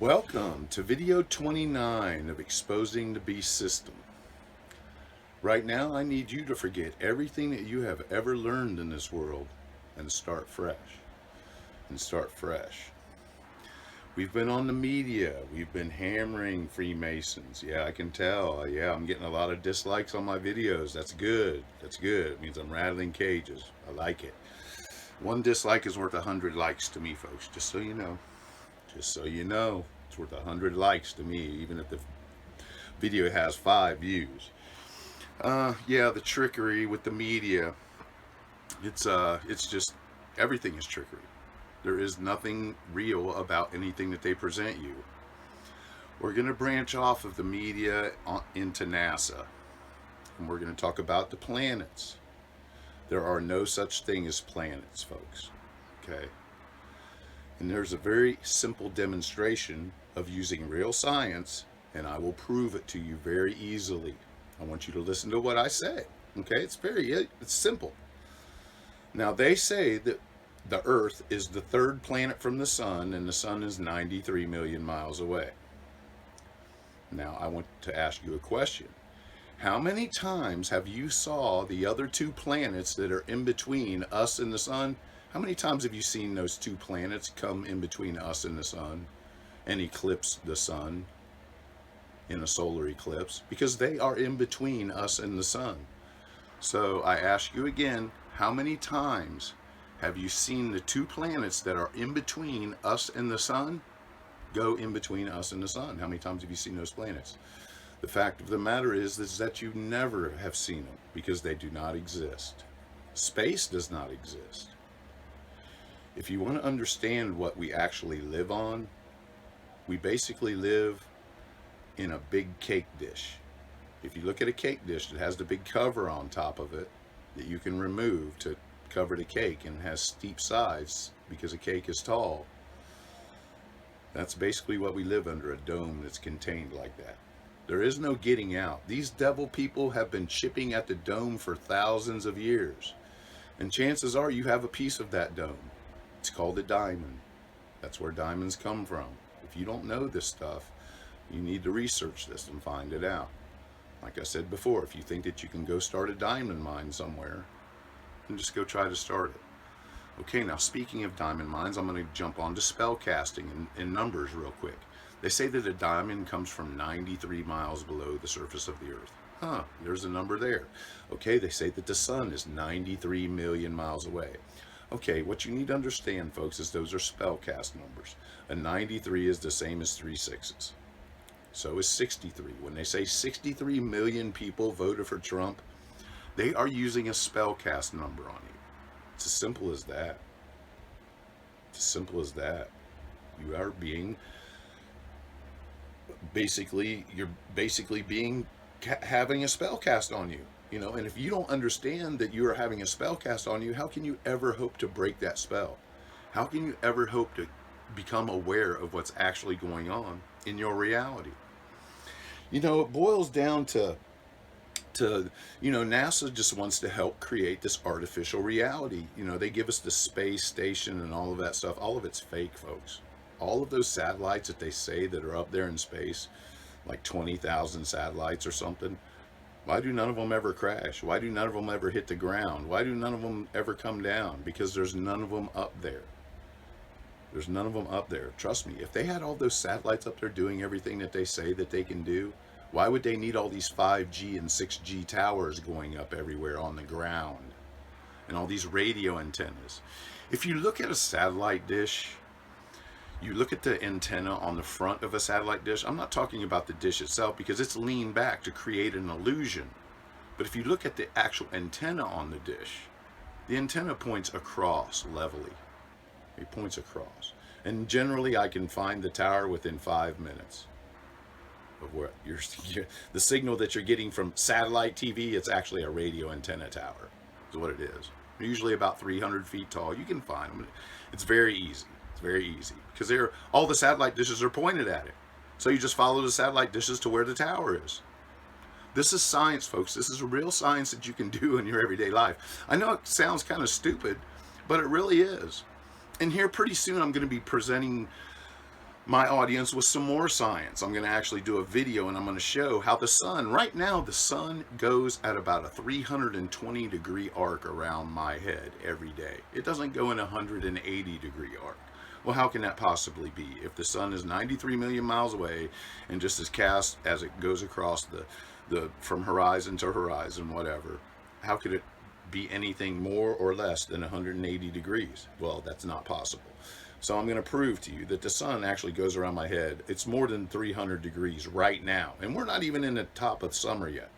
Welcome to video 29 of Exposing the Beast System. Right now, I need you to forget everything that you have ever learned in this world and start fresh. We've been on the media. We've been hammering Freemasons. Yeah, I can tell. Yeah, I'm getting a lot of dislikes on my videos. That's good. It means I'm rattling cages. I like it. One dislike is worth 100 likes to me, folks, just so you know. It's worth 100 likes to me, even if the video has 5 views. Yeah, the trickery with the media. It's just everything is trickery. There is nothing real about anything that they present you. We're going to branch off of the media into NASA, and we're going to talk about the planets. There are no such thing as planets, folks. Okay? And there's a very simple demonstration of using real science, and I will prove it to you very easily. I want you to listen to what I say. Okay? It's simple. Now, they say that the Earth is the third planet from the sun, and the sun is 93 million miles away. Now, I want to ask you a question. How many times have you saw the other 2 planets that are in between us and the sun? How many times have you seen those 2 planets come in between us and the sun and eclipse the sun in a solar eclipse? Because they are in between us and the sun. So I ask you again, how many times have you seen the 2 planets that are in between us and the sun go in between us and the sun? How many times have you seen those planets? The fact of the matter is that you never have seen them because they do not exist. Space does not exist. If you want to understand what we actually live on, we basically live in a big cake dish. If you look at a cake dish that has the big cover on top of it that you can remove to cover the cake and has steep sides because a cake is tall, that's basically what we live under, a dome that's contained like that. There is no getting out. These devil people have been chipping at the dome for thousands of years. And chances are you have a piece of that dome. It's called a diamond. That's where diamonds come from. If you don't know this stuff, you need to research this and find it out. Like I said before, if you think that you can go start a diamond mine somewhere, then just go try to start it. Okay, now speaking of diamond mines, I'm going to jump on to spellcasting in numbers real quick. They say that a diamond comes from 93 miles below the surface of the earth. There's a number there. Okay, they say that the sun is 93 million miles away. Okay, what you need to understand, folks, is those are spellcast numbers. A 93 is the same as 3 6s. So is 63. When they say 63 million people voted for Trump, they are using a spellcast number on you. It's as simple as that. You are being having a spell cast on you, and if you don't understand that you are having a spell cast on you, how can you ever hope to break that spell? How can you ever hope to become aware of what's actually going on in your reality? It boils down to NASA just wants to help create this artificial reality. They give us the space station and all of that stuff. All of it's fake, folks. All of those satellites that they say that are up there in space, like 20,000 satellites or something, why do none of them ever crash? Why do none of them ever hit the ground? Why do none of them ever come down? Because there's none of them up there. Trust me, if they had all those satellites up there doing everything that they say that they can do, why would they need all these 5G and 6G towers going up everywhere on the ground and all these radio antennas? If you look at a satellite dish, you look at the antenna on the front of a satellite dish. I'm not talking about the dish itself because it's leaned back to create an illusion. But if you look at the actual antenna on the dish, the antenna points across levelly. It points across. And generally I can find the tower within 5 minutes of where the signal that you're getting from satellite TV. It's actually a radio antenna tower is what it is. They're usually about 300 feet tall. You can find them. It's very easy. Because all the satellite dishes are pointed at it. So you just follow the satellite dishes to where the tower is. This is science, folks. This is real science that you can do in your everyday life. I know it sounds kind of stupid, but it really is. And here pretty soon I'm going to be presenting my audience with some more science. I'm going to actually do a video and I'm going to show how the sun, right now, the sun goes at about a 320 degree arc around my head every day. It doesn't go in a 180 degree arc. Well, how can that possibly be? If the sun is 93 million miles away and just as cast as it goes across the from horizon to horizon, whatever, how could it be anything more or less than 180 degrees? Well, that's not possible. So I'm going to prove to you that the sun actually goes around my head. It's more than 300 degrees right now. And we're not even in the top of summer yet.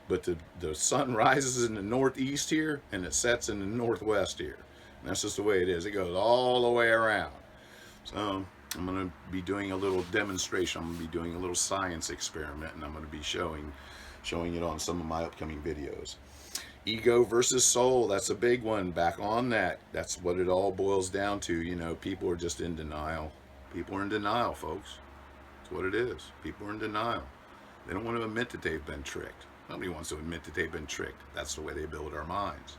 But the sun rises in the northeast here and it sets in the northwest here. And that's just the way it is. It goes all the way around. So I'm going to be doing a little demonstration. I'm going to be doing a little science experiment, and I'm going to be showing it on some of my upcoming videos. Ego versus soul, that's a big one. Back on that. That's what it all boils down to. You know, people are just in denial. People are in denial, folks. That's what it is. People are in denial. They don't want to admit that they've been tricked. Nobody wants to admit that they've been tricked. That's the way they build our minds.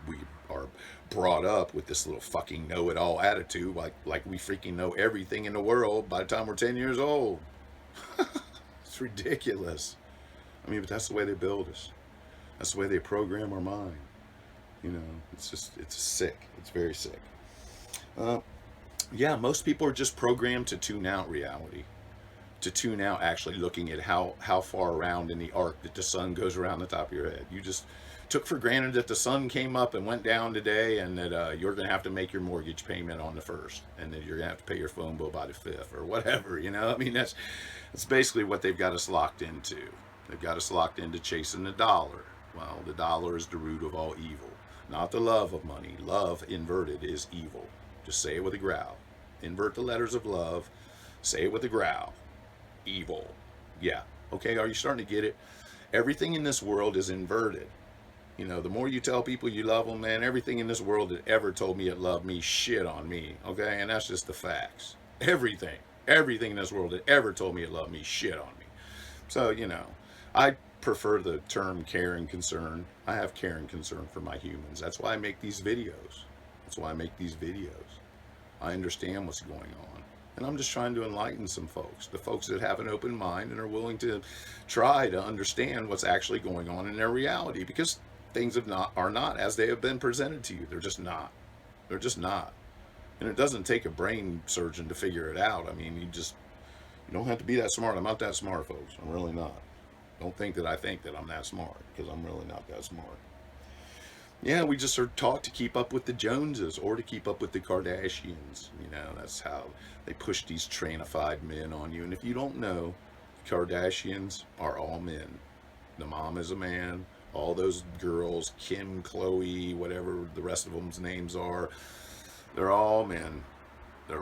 We are brought up with this little fucking know-it-all attitude, like we freaking know everything in the world by the time we're 10 years old. It's ridiculous. I mean, but that's the way they build us. That's the way they program our mind. You know, it's sick. It's very sick. Yeah, most people are just programmed to tune out reality. To tune out actually looking at how far around in the arc that the sun goes around the top of your head. You just took for granted that the sun came up and went down today, and that you're going to have to make your mortgage payment on the 1st, and that you're going to have to pay your phone bill by the 5th, or whatever, you know? I mean, that's basically what they've got us locked into. They've got us locked into chasing the dollar. Well, the dollar is the root of all evil. Not the love of money. Love, inverted, is evil. Just say it with a growl. Invert the letters of love. Say it with a growl. Evil. Yeah. Okay, are you starting to get it? Everything in this world is inverted. You know, the more you tell people you love them, man, everything in this world that ever told me it loved me, shit on me, okay? And that's just the facts. Everything in this world that ever told me it loved me, shit on me. So, you know, I prefer the term care and concern. I have care and concern for my humans. That's why I make these videos. I understand what's going on. And I'm just trying to enlighten some folks, the folks that have an open mind and are willing to try to understand what's actually going on in their reality, because things are not as they have been presented to you. They're just not. And it doesn't take a brain surgeon to figure it out. I mean, you don't have to be that smart. I'm not that smart, folks. I'm really not. Don't think that I think that I'm that smart, because I'm really not that smart. Yeah, we just are taught to keep up with the Joneses or to keep up with the Kardashians. You know, that's how they push these trainified men on you. And if you don't know, the Kardashians are all men. The mom is a man. All those girls, Kim, Chloe, whatever the rest of them's names are, they're all men. They're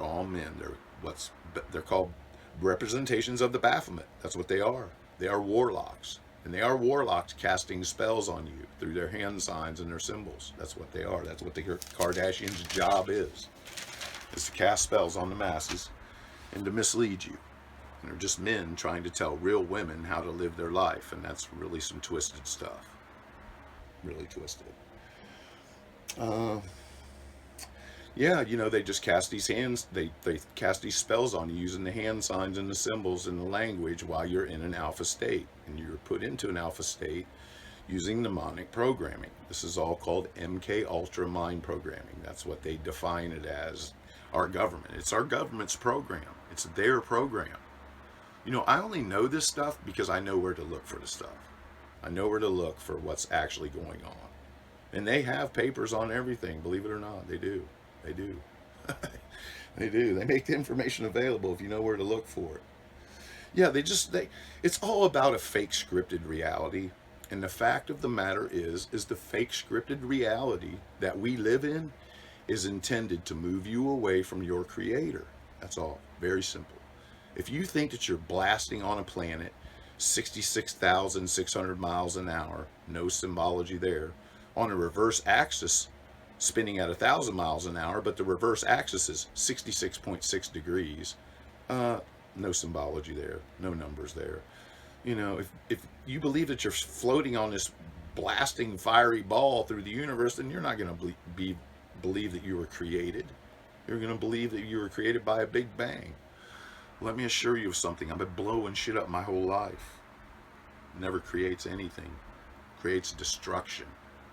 they're called representations of the Baphomet. That's what they are. They are warlocks. And they are warlocks casting spells on you through their hand signs and their symbols. That's what they are. That's what the Kardashians' job is to cast spells on the masses and to mislead you. And they're just men trying to tell real women how to live their life. And that's really some twisted stuff. Really twisted. Yeah, you know, they just cast these they cast these spells on you using the hand signs and the symbols and the language while you're in an alpha state. And you're put into an alpha state using mnemonic programming. This is all called MK Ultra mind programming. That's what they define it as. Our government. It's our government's program. It's their program. You know, I only know this stuff because I know where to look for the stuff. I know where to look for what's actually going on. And they have papers on everything, believe it or not. They do. They do. They do. They make the information available if you know where to look for it. Yeah, it's all about a fake scripted reality. And the fact of the matter is the fake scripted reality that we live in is intended to move you away from your creator. That's all. Very simple. If you think that you're blasting on a planet 66,600 miles an hour, no symbology there, on a reverse axis, spinning at 1,000 miles an hour, but the reverse axis is 66.6 degrees, no symbology there, no numbers there. You know, if you believe that you're floating on this blasting fiery ball through the universe, then you're not going to believe that you were created. You're going to believe that you were created by a big bang. Let me assure you of something. I've been blowing shit up my whole life. It never creates anything. Creates destruction.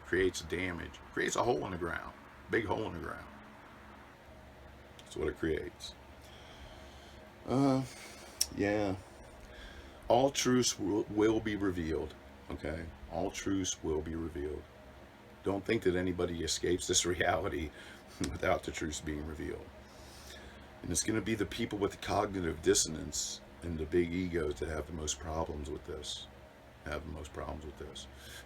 Creates damage. Creates a hole in the ground. Big hole in the ground. That's what it creates. Yeah. All truths will be revealed. Okay? All truths will be revealed. Don't think that anybody escapes this reality without the truths being revealed. And it's going to be the people with the cognitive dissonance and the big egos that have the most problems with this.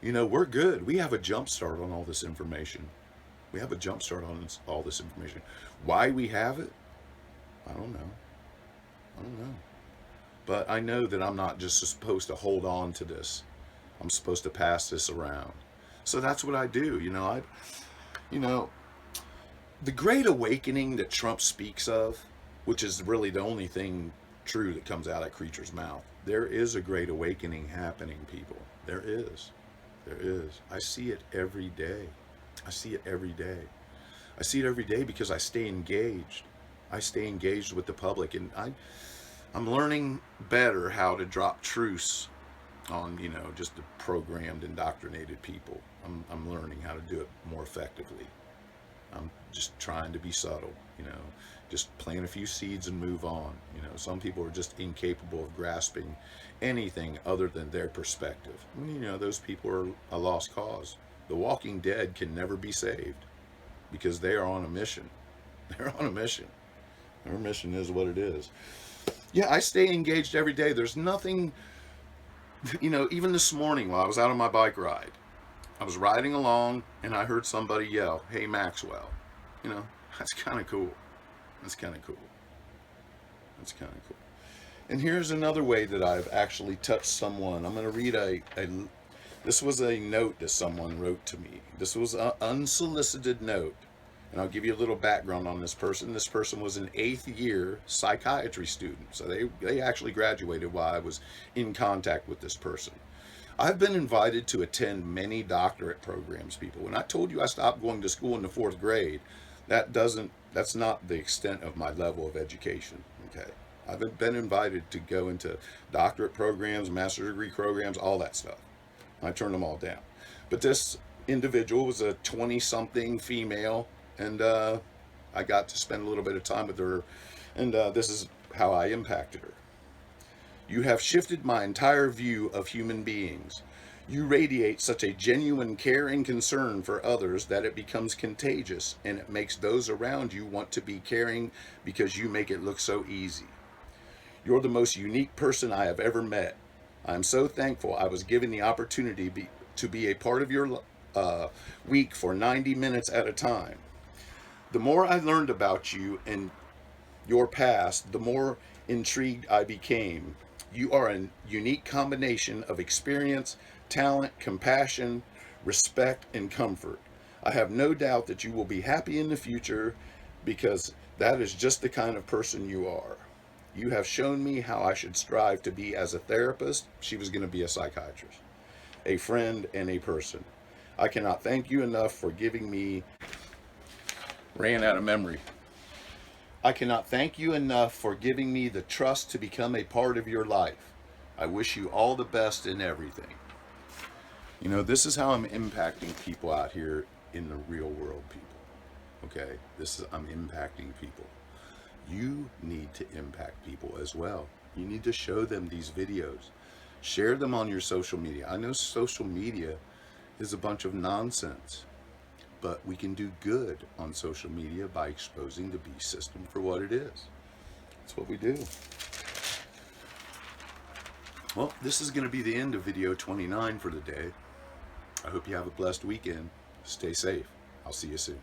You know, we're good. We have a jump start on all this information. Why we have it? I don't know. But I know that I'm not just supposed to hold on to this. I'm supposed to pass this around. So that's what I do. The Great Awakening that Trump speaks of, which is really the only thing true that comes out of Creature's mouth. There is a Great Awakening happening, people. There is. I see it every day. I see it every day because I stay engaged. With the public, and I'm learning better how to drop truths on, just the programmed, indoctrinated people. I'm learning how to do it more effectively. I'm just trying to be subtle, just plant a few seeds and move on. Some people are just incapable of grasping anything other than their perspective. Those people are a lost cause. The Walking Dead can never be saved because they are on a mission. Their mission is what it is. Yeah, I stay engaged every day. There's nothing, even this morning while I was out on my bike ride, I was riding along and I heard somebody yell, "Hey, Maxwell." That's kind of cool. And here's another way that I've actually touched someone. I'm going to read this was a note that someone wrote to me. This was an unsolicited note. And I'll give you a little background on this person. This person was an 8th year psychiatry student. So they actually graduated while I was in contact with this person. I've been invited to attend many doctorate programs, people. When I told you I stopped going to school in the 4th grade, that's not the extent of my level of education. Okay. I've been invited to go into doctorate programs, master's degree programs, all that stuff. I turned them all down. But this individual was a 20-something female, and I got to spend a little bit of time with her, and this is how I impacted her. "You have shifted my entire view of human beings. You radiate such a genuine care and concern for others that it becomes contagious, and it makes those around you want to be caring because you make it look so easy. You're the most unique person I have ever met. I am so thankful I was given the opportunity to be a part of your week for 90 minutes at a time. The more I learned about you and your past, the more intrigued I became. You are a unique combination of experience, talent, compassion, respect, and comfort. I have no doubt that you will be happy in the future because that is just the kind of person you are. You have shown me how I should strive to be as a therapist." She was going to be a psychiatrist. "A friend, and a person. I cannot thank you enough for giving me..." Ran out of memory. "I cannot thank you enough for giving me the trust to become a part of your life. I wish you all the best in everything." This is how I'm impacting people out here in the real world, people. Okay? I'm impacting people. You need to impact people as well. You need to show them these videos. Share them on your social media. I know social media is a bunch of nonsense, but we can do good on social media by exposing the beast system for what it is. That's what we do. Well, this is going to be the end of video 29 for the day. I hope you have a blessed weekend. Stay safe. I'll see you soon.